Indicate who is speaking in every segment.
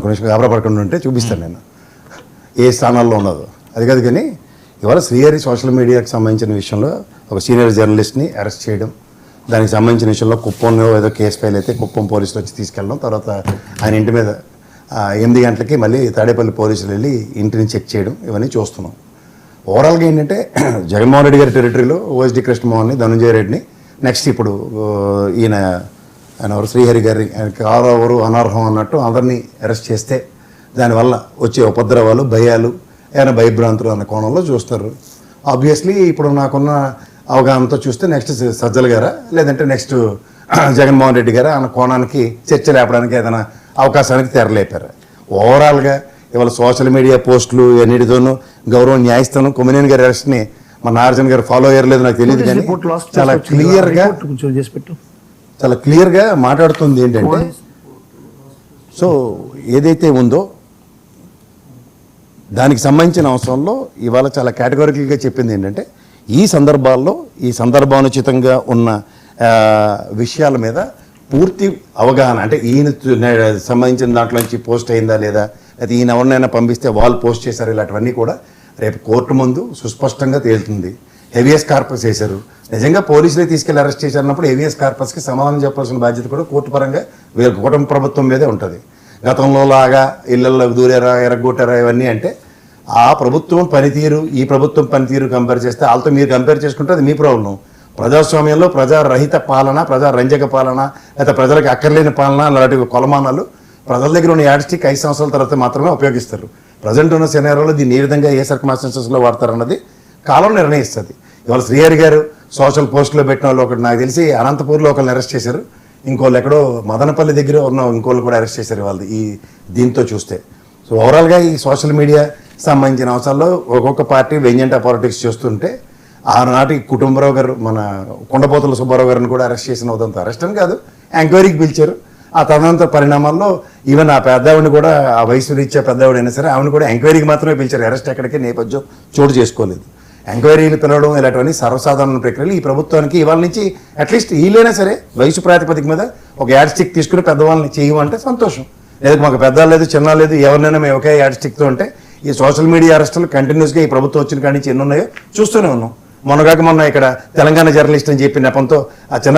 Speaker 1: కొంచెం గాబరాపడకుండా ఉంటే చూపిస్తాను నేను ఏ స్థానాల్లో ఉన్నదో. అది కాదు కానీ ఇవాళ శ్రీహరి సోషల్ మీడియాకి సంబంధించిన విషయంలో ఒక సీనియర్ జర్నలిస్ట్ని అరెస్ట్ చేయడం, దానికి సంబంధించిన విషయంలో కుప్పంలో ఏదో కేసు ఫైల్ అయితే కుప్పం పోలీసులు వచ్చి తీసుకెళ్ళడం, తర్వాత ఆయన ఇంటి మీద 8 గంటలకి మళ్ళీ తాడేపల్లి పోలీసులు వెళ్ళి ఇంటిని చెక్ చేయడం, ఇవన్నీ చూస్తున్నాం. ఓవరాల్గా ఏంటంటే జగన్మోహన్ రెడ్డి గారి టెరిటరీలో ఓఎస్డి కృష్ణమోహన్ని, ధనంజయ రెడ్డిని, నెక్స్ట్ ఇప్పుడు ఆయన ఎవరు శ్రీహరి గారి ఎవరు అనర్హం అన్నట్టు అందరినీ అరెస్ట్ చేస్తే దానివల్ల వచ్చే ఉపద్రవాలు, భయాలు, ఏమైనా భయభ్రాంతులు అన్న కోణంలో చూస్తారు. ఆబ్వియస్లీ ఇప్పుడు నాకున్న అవగాహనతో చూస్తే నెక్స్ట్ సజ్జల గారా లేదంటే నెక్స్ట్ జగన్మోహన్ రెడ్డి గారా అన్న కోణానికి చర్చ లేపడానికి ఏదైనా అవకాశానికి తెరలేపారు. ఓవరాల్గా ఇవాళ సోషల్ మీడియా పోస్టులు ఎన్నిటితోనూ గౌరవ న్యాయస్థానం కొమ్మినేని గారి అరెస్ట్ని మన నాగార్జున గారు ఫాలో అయ్యారు నాకు తెలియదు, కానీ చాలా క్లియర్గా మాట్లాడుతుంది ఏంటంటే, సో ఏదైతే ఉందో దానికి సంబంధించిన అవసరంలో ఇవాళ చాలా కేటగారికల్గా చెప్పింది ఏంటంటే, ఈ సందర్భాల్లో ఈ సందర్భానుచితంగా ఉన్న విషయాల మీద పూర్తి అవగాహన, అంటే ఈయన సంబంధించిన దాంట్లో నుంచి పోస్ట్ అయిందా లేదా, అయితే ఈయన ఎవరినైనా పంపిస్తే వాళ్ళు పోస్ట్ చేశారు, ఇలాంటివన్నీ కూడా రేపు కోర్టు ముందు సుస్పష్టంగా తేలుతుంది. హెవియస్ కార్పస్ వేశారు, నిజంగా పోలీసులే తీసుకెళ్లి అరెస్ట్ చేశారన్నప్పుడు హెవియస్ కార్పస్కి సమాధానం చెప్పాల్సిన బాధ్యత కూడా కోర్టు పరంగా వీళ్ళ కుటుంబ ప్రభుత్వం మీదే ఉంటుంది. గతంలో లాగా ఇళ్లలో దూరారా, ఎరగొట్టారా ఇవన్నీ అంటే ఆ ప్రభుత్వం పనితీరు ఈ ప్రభుత్వం పనితీరు కంపేర్ చేస్తే వాళ్ళతో మీరు కంపేర్ చేసుకుంటే అది మీ ప్రాబ్లం. ప్రజాస్వామ్యంలో ప్రజారహిత పాలన, ప్రజారంజక పాలన, లేదా ప్రజలకు అక్కర్లేని పాలన, అలాంటి కొలమానాలు ప్రజల దగ్గర ఉన్న యాడ్స్టిక్ 5 సంవత్సరాల తర్వాత మాత్రమే ఉపయోగిస్తారు. ప్రజెంట్ ఉన్న సినారియోలో దీన్ని ఏ విధంగా ఏ సర్కమ్స్టాన్సెస్లో వాడతారన్నది కాలం నిర్ణయిస్తుంది. ఇవాళ శ్రీహరి గారు సోషల్ పోస్టులో పెట్టిన వాళ్ళు ఒకటి నాకు తెలిసి అనంతపూర్లో ఒకరిని అరెస్ట్ చేశారు, ఇంకోళ్ళు ఎక్కడో మదనపల్లి దగ్గర ఉన్న ఇంకోళ్ళు కూడా అరెస్ట్ చేశారు వాళ్ళు ఈ దీంతో చూస్తే. సో ఓవరాల్గా ఈ సోషల్ మీడియా సంబంధించిన అంశాల్లో ఒక్కొక్క పార్టీ వెంజెంటా పాలిటిక్స్ చేస్తుంటే, ఆనాటి కుటుంబరావు గారు మన కొండపోతుల సుబ్బారావు గారిని కూడా అరెస్ట్ చేసిన ఉదంతా, అరెస్ట్ అని కాదు ఎంక్వైరీకి పిలిచారు. ఆ తదనంతర పరిణామాల్లో ఈవెన్ ఆ పెద్దవాడిని కూడా, ఆ వయసు రీత్యా పెద్దవాడైనా సరే ఆవిడ కూడా ఎంక్వైరీకి మాత్రమే పిలిచారు, అరెస్ట్ ఎక్కడికి నేపథ్యం చోటు చేసుకోలేదు. ఎంక్వైరీలు పిలవడం ఇలాంటివన్నీ సర్వసాధారణ ప్రక్రియలు. ఈ ప్రభుత్వానికి ఇవాళ నుంచి అట్లీస్ట్ వీళ్ళైనా సరే వయసు ప్రాతిపదిక మీద ఒక యాడ్ స్టిక్ తీసుకుని పెద్దవాళ్ళని చేయమంటే సంతోషం. లేదా మాకు పెద్ద లేదు చిన్న లేదు ఎవరినైనా మేము ఒకే యాడ్ స్టిక్తో ఉంటే ఈ సోషల్ మీడియా అరెస్టులు కంటిన్యూస్గా ఈ ప్రభుత్వం వచ్చిన కాడి నుంచి ఎన్ని ఉన్నాయో చూస్తూనే ఉన్నాం. మొన్న ఇక్కడ తెలంగాణ జర్నలిస్ట్ అని చెప్పి నెపంతో ఆ చిన్న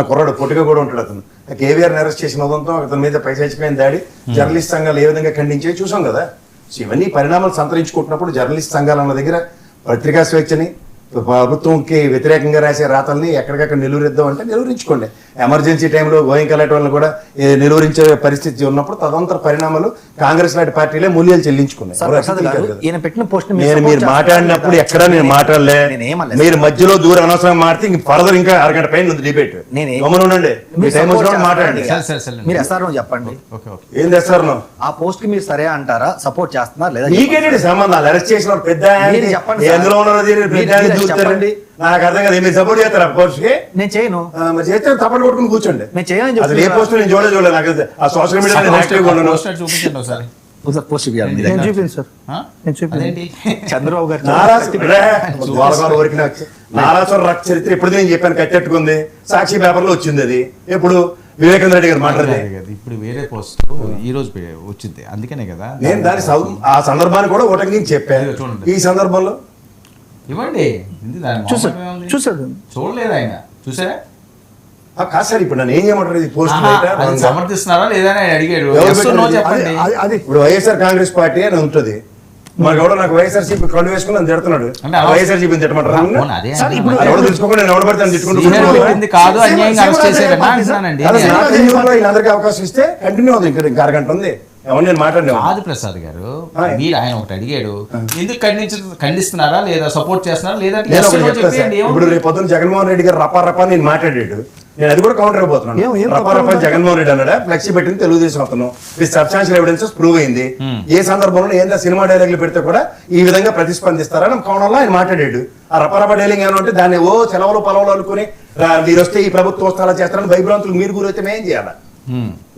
Speaker 1: కుర్రాడు పొట్టిగా కూడా ఉంటాడు, అతను కేవీఆర్ని అరెస్ట్ చేసిన ఉదంతో అతని మీద పైశాచికమైన దాడి జర్నలిస్ట్ సంఘాలు ఏ విధంగా ఖండించేవి చూసాం కదా. సో ఇవన్నీ పరిణామాలు సంతరించుకుంటున్నప్పుడు జర్నలిస్ట్ సంఘాలు అన్న దగ్గర పత్రికా స్వేచ్ఛని, ప్రభుత్వంకి వ్యతిరేకంగా రాసే రాతల్ని ఎక్కడికక్కడ నిలువరిద్దాం అంటే నిలువరించుకోండి. ఎమర్జెన్సీ టైంలో గోయింగ్ కలెక్టర్ వాళ్ళని కూడా నిలువరించే పరిస్థితి ఉన్నప్పుడు తదంతర పరిణామాలు కాంగ్రెస్ లాంటి పార్టీలే మూల్యాలు చెల్లించుకున్నాయి. నేను మీరు మాట్లాడినప్పుడు ఎక్కడా నేను మాట్లాడలే, మీరు మధ్యలో దూరం అనవసరంగా మాట్లాడితే ఇంక ఫర్దర్ ఇంకా అరగంట పైన ఉంది డిబేట్. గమనండి, మీ టైం వచ్చినప్పుడు మాట్లాడండి.
Speaker 2: మీరు ఎస్ఆర్ఓ చెప్పండి,
Speaker 1: ఏం చేస్తారు
Speaker 2: ఆ పోస్ట్ కి మీరు సరే అంటారా, సపోర్ట్ చేస్తున్నారు లేదా?
Speaker 1: మీకేంటి సంబంధాలు? అరెస్ట్ చేసిన పెద్ద ఎందులో ఉన్నది చెప్పండి, నాకు అర్థం కదా. మీరు సపోర్ట్ చేస్తారా పోస్ట్ కి?
Speaker 2: నేను చేయను.
Speaker 1: మరి చేస్తే తప్పని కొట్టుకుని కూర్చోండి.
Speaker 2: నేను చేయను.
Speaker 1: అసలు ఏ పోస్ట్ నేను చూడలేదు నాకు ఆ సోషల్ మీడియా
Speaker 2: చంద్రబాబు గారు
Speaker 1: నారాసుర రక్త చరిత్ర ఇప్పుడు నేను చెప్పాను, కట్టెట్టుకుంది సాక్షి పేపర్ లో వచ్చింది. అది ఎప్పుడు వివేకానంద రెడ్డి గారు మాట్లాడలేదు,
Speaker 3: ఇప్పుడు వేరే పోస్ట్ ఈ రోజు వచ్చింది, అందుకనే కదా
Speaker 1: నేను దాని ఆ సందర్భాన్ని కూడా ఒకటి చెప్పాను. ఈ సందర్భంలో
Speaker 3: ఇవ్వండి,
Speaker 2: చూసాడు
Speaker 3: చూడలేదు ఆయన, చూసారా?
Speaker 1: కాదు సార్, ఇప్పుడు నన్ను ఏం చేయమంటారు? పోస్ట్
Speaker 3: సమర్థిస్తున్నారా లేదా అడిగాడు.
Speaker 1: ఇప్పుడు వైఎస్ఆర్ కాంగ్రెస్ పార్టీ అని ఉంటుంది, మనకు ఎవడో నాకు వైఎస్ఆర్సీపీ కళ్ళు వేసుకుని నన్ను తిడుతున్నాడు, వైఎస్ఆర్సీపీని తిట్టమంటారు. తెలుసుకోకుండా నేను ఎవడ పడతాను వీళ్ళందరికీ అవకాశం ఇస్తే కంటిన్యూ అవుతుంది. ఇంకా అరగంట ఉంది, ఎవరు నేను మాట్లాడినా.
Speaker 3: ఆది ప్రసాద్ గారు మీరు ఆయన ఒకటి అడిగాడు, ఎందుకు ఖండిస్తున్నారా లేదా సపోర్ట్ చేస్తున్నారా లేదా?
Speaker 1: ఇప్పుడు రేపు పొద్దున్న జగన్మోహన్ రెడ్డి గారు రపా నేను మాట్లాడాడు, నేను అది కూడా కౌంటర్ అయిపోతున్నాను. రపా జగన్మోహన్ రెడ్డి అన్నాడా, ఫ్లెక్సీ పెట్టింది తెలుగుదేశం అతను, సబ్స్టాన్షియల్ ఎవిడెన్సెస్ ప్రూవ్ అయింది. ఏ సందర్భంలో ఏంటో సినిమా డైలాగులు పెడితే కూడా ఈ విధంగా ప్రతిస్పందిస్తారని కోణంలో ఆయన మాట్లాడాడు. ఆ రపా డైలింగ్ ఏమంటే దాన్ని చెలవలు పొలవలు అనుకుని మీరు వస్తే ఈ ప్రభుత్వం వస్తారా చేస్తారని భయభ్రాంతులు మీరు గురైతే మేం చేయాలి.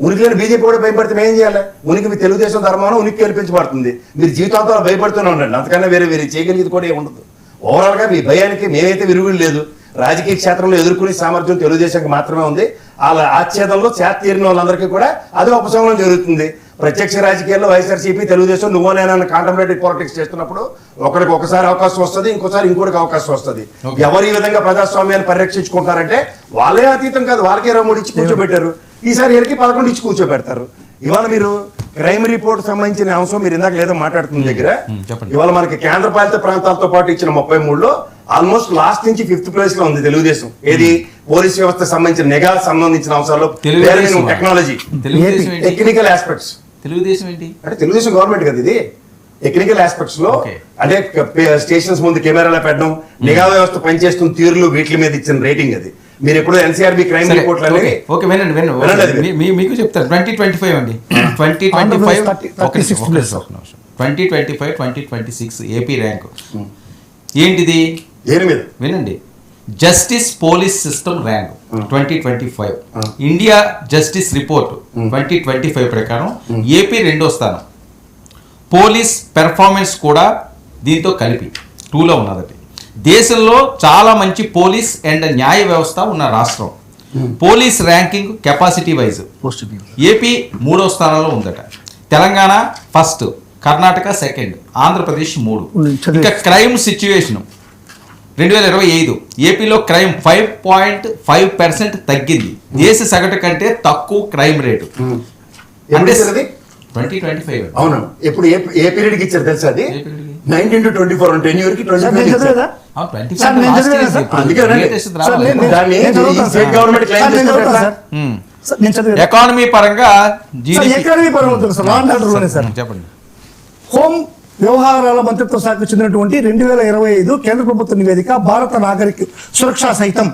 Speaker 1: ఉనికిని బీజేపీ కూడా భయపడితే ఏం చేయాలి? ఉనికి మీ తెలుగుదేశం ధర్మానం ఉనికి కల్పించబడుతుంది. మీరు జీవితాంతో భయపడుతూనే ఉండండి, అంతకన్నా వేరే చేయగలిగేది కూడా ఏమి ఉండదు. ఓవరాల్ గా మీ భయానికి మేమైతే విరుగుడు లేదు. రాజకీయ క్షేత్రంలో ఎదుర్కొనే సామర్థ్యం తెలుగుదేశానికి మాత్రమే ఉంది. వాళ్ళ ఆచ్ఛేదంలో చేత తీరిన వాళ్ళందరికీ కూడా అదే ఉపశమనం జరుగుతుంది. ప్రత్యక్ష రాజకీయాల్లో వైఎస్ఆర్సీపీ తెలుగుదేశం నువ్వో నేనన్న కాంటంప్లేటరీ పాలిటిక్స్ చేస్తున్నప్పుడు ఒకరికి ఒకసారి అవకాశం వస్తుంది, ఇంకోసారి ఇంకోటికి అవకాశం వస్తుంది. ఎవరు ఈ విధంగా ప్రజాస్వామ్యాన్ని పరిరక్షించుకుంటారంటే వాళ్ళే అతీతం కాదు, వాళ్ళకే 23 ఇచ్చి కూర్చోబెట్టారు. ఈసారి వీళ్ళకి 11 ఇచ్చి కూర్చోబెడతారు. ఇవాళ మీరు క్రైమ్ రిపోర్ట్ సంబంధించిన అంశం మీరు ఇందాక లేదో మాట్లాడుతున్న దగ్గర
Speaker 3: చెప్పండి.
Speaker 1: ఇవాళ మనకి కేంద్ర పాలిత ప్రాంతాలతో పాటు ఇచ్చిన 33లో ఆల్మోస్ట్ లాస్ట్ నుంచి 5th ప్లేస్ లో ఉంది తెలుగుదేశం. ఏది పోలీస్ వ్యవస్థ సంబంధించిన నిఘా సంబంధించిన అంశాల్లో
Speaker 3: తెలుగుదేశం
Speaker 1: టెక్నాలజీ,
Speaker 3: తెలుగుదేశం ఏంటి?
Speaker 1: Technical aspects.
Speaker 3: తెలుగుదేశం ఏంటి?
Speaker 1: అంటే తెలుగుదేశం గవర్నమెంట్ కదా ఇది. టెక్నికల్ ఆస్పెక్ట్స్ లో
Speaker 3: Okay.
Speaker 1: అంటే స్టేషన్స్ ముందు కెమెరాలు పెట్టడం, నిఘా వ్యవస్థ పనిచేస్తున్న తీరులు, వీటి మీద ఇచ్చిన రేటింగ్ అది. మీరు ఎప్పుడు ఎన్సీఆర్బీ క్రైమ్
Speaker 3: సరే,
Speaker 1: రిపోర్ట్లు అనేవి
Speaker 3: ఓకే, వినండి
Speaker 1: వినండి అది.
Speaker 3: మీకు చెప్తాను. 2025 అండి, 2025 2026 ఏపీ ర్యాంక్ ఏంటిది
Speaker 1: దేని మీద
Speaker 3: వినండి. Justice police system rank 2025, India justice report 2025 ప్రకారం ఏపీ 2వ స్థానం. పోలీస్ పెర్ఫార్మెన్స్ కూడా దీంతో కలిపి 2లో ఉన్నదట. దేశంలో చాలా మంచి పోలీస్ అండ్ న్యాయ వ్యవస్థ ఉన్న రాష్ట్రం. Police ranking capacity wise AP 3వ స్థానంలో ఉందట. Telangana first, Karnataka second, Andhra Pradesh 3. ఇంకా క్రైమ్ సిచ్యువేషన్ 2025 ఏపీలో క్రైమ్ 5.5% తగ్గింది. దేశ సగటు కంటే తక్కువ క్రైమ్ రేటు.
Speaker 1: ఎప్పుడు ఇచ్చారు అది?
Speaker 3: 2025
Speaker 1: అవును. ఎప్పుడు ఏ పీరియడ్ కి ఇచ్చారు తెలుసా అది?
Speaker 3: ఏ period కి?
Speaker 1: 19 to 24 10 కి 20
Speaker 3: అవును, 25
Speaker 4: సార్, నేను
Speaker 3: last
Speaker 4: చదివాను
Speaker 3: year
Speaker 4: సార్.
Speaker 3: ఇప్పుడు
Speaker 1: అందుకే రండి.
Speaker 3: latest
Speaker 4: సార్,
Speaker 3: రావాలి.
Speaker 4: నేను-
Speaker 1: దాన్ని
Speaker 4: నేను చదువుతాను
Speaker 1: state
Speaker 4: sir.
Speaker 1: Government claim
Speaker 4: sir, నేను
Speaker 1: చేస్తున్నారు
Speaker 4: చదువుతాను
Speaker 1: సార్.
Speaker 4: సార్. సార్, నేను చదివాను.
Speaker 3: ఎకానమీ పరంగా
Speaker 4: సార్,
Speaker 3: GDP
Speaker 4: ఎకానమీ పరంగా ఉంటుంది సార్. లా అండ్ ఆర్డర్ లోనే సార్.
Speaker 3: చెప్పండి.
Speaker 4: హోం వ్యవహారాల మంత్రిత్వ శాఖకు చెందినటువంటి 2025 కేంద్ర ప్రభుత్వ నివేదిక భారత నాగరిక సురక్షా సైతం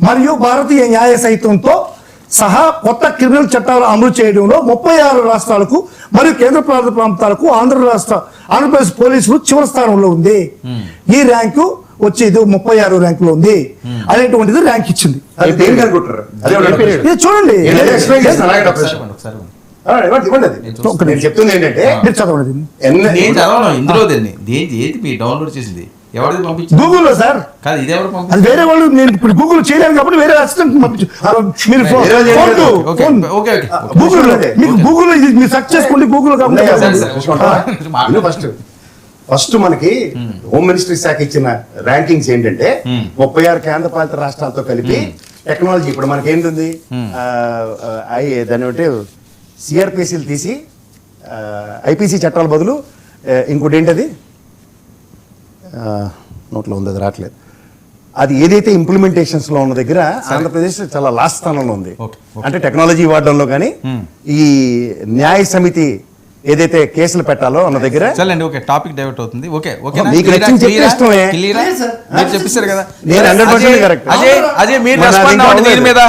Speaker 4: మరియు భారతీయ న్యాయ సైతంతో సహా కొత్త క్రిమినల్ చట్టాలు అమలు చేయడంలో 36 రాష్ట్రాలకు మరియు కేంద్ర పాలిత ప్రాంతాలకు ఆంధ్రప్రదేశ్ పోలీసులు చివరి స్థానంలో ఉంది. ఈ ర్యాంకు వచ్చి ఇది 36 ర్యాంకులో ఉంది అనేటువంటిది ర్యాంక్ ఇచ్చింది.
Speaker 1: అది దేనికి అనుకుంటారు? అదే ఏ period?
Speaker 4: ఇది చూడండి.
Speaker 1: ఏదైనా explain చేస్తాను, అలాగే
Speaker 3: ఒకసారి
Speaker 1: డబ్బు.
Speaker 3: ఇవ్వండి, ఒకసారి ఇవ్వండి.
Speaker 1: ఇవ్వండి అది.
Speaker 4: ఒక్క నిమిషం.
Speaker 1: నేను చెప్తుంది ఏంటంటే
Speaker 4: మీరు చదవండి దీన్ని.
Speaker 3: నేను చదవను ఇందులో దీన్ని ఏంటి మీరు డౌన్లోడ్ చేసింది ఎవరిది పంపించింది
Speaker 4: గూగుల్లో సార్,
Speaker 3: కాదు, ఇది ఎవరు
Speaker 4: అది
Speaker 3: పంపించింది?
Speaker 4: వేరే వాళ్ళు, నేను ఇప్పుడు గూగుల్ చేయలేను కాబట్టి వేరే అసిస్టెంట్ పంపించు. మీరు
Speaker 1: వేరే వాళ్ళు చేయలేదు.
Speaker 3: ఓకే ఓకే ఓకే
Speaker 4: గూగుల్ మీకు గూగుల్ మీరు సెర్చ్ చేసుకోండి. గూగుల్
Speaker 1: ఉన్నాయి కదా,
Speaker 3: సరే, సరే.
Speaker 1: ఇల్లు ఫస్ట్ మనకి హోమ్ మినిస్ట్రీ శాఖ ఇచ్చిన ర్యాంకింగ్స్ ఏంటంటే 36 కేంద్ర పాలిత రాష్ట్రాలతో కలిపి టెక్నాలజీ. ఇప్పుడు మనకి ఏంటుంది, దాని ఒకటి సిఆర్పిసిలు తీసి ఐపీసీ చట్టాల బదులు ఇంకోటి ఏంటది నోట్లో ఉంది, అది రావట్లేదు. అది ఏదైతే ఇంప్లిమెంటేషన్స్ లో ఉన్న దగ్గర ఆంధ్రప్రదేశ్ చాలా లాస్ట్ స్థానంలో ఉంది.
Speaker 3: ఓకే,
Speaker 1: అంటే టెక్నాలజీ వాడడంలో కానీ ఈ న్యాయ సమితి ఏదైతే కేసులు పెట్టాలో అన్న దగ్గర
Speaker 3: చల్లండి. ఓకే, టాపిక్ డైవర్ట్ అవుతుంది. ఓకే ఓకే
Speaker 1: మీకు నచ్చింది చెప్పే ఇష్టమే.
Speaker 3: మీరు చెప్పేశారు కదా.
Speaker 1: నేను 100%
Speaker 3: అజయ్,
Speaker 1: correct.
Speaker 3: అజయ్ మీరు
Speaker 1: మరి అది
Speaker 3: రెస్పాండ్
Speaker 1: ఇంకా
Speaker 3: అవ్వండి దీని
Speaker 1: అవ్వలేదు.
Speaker 3: మీద.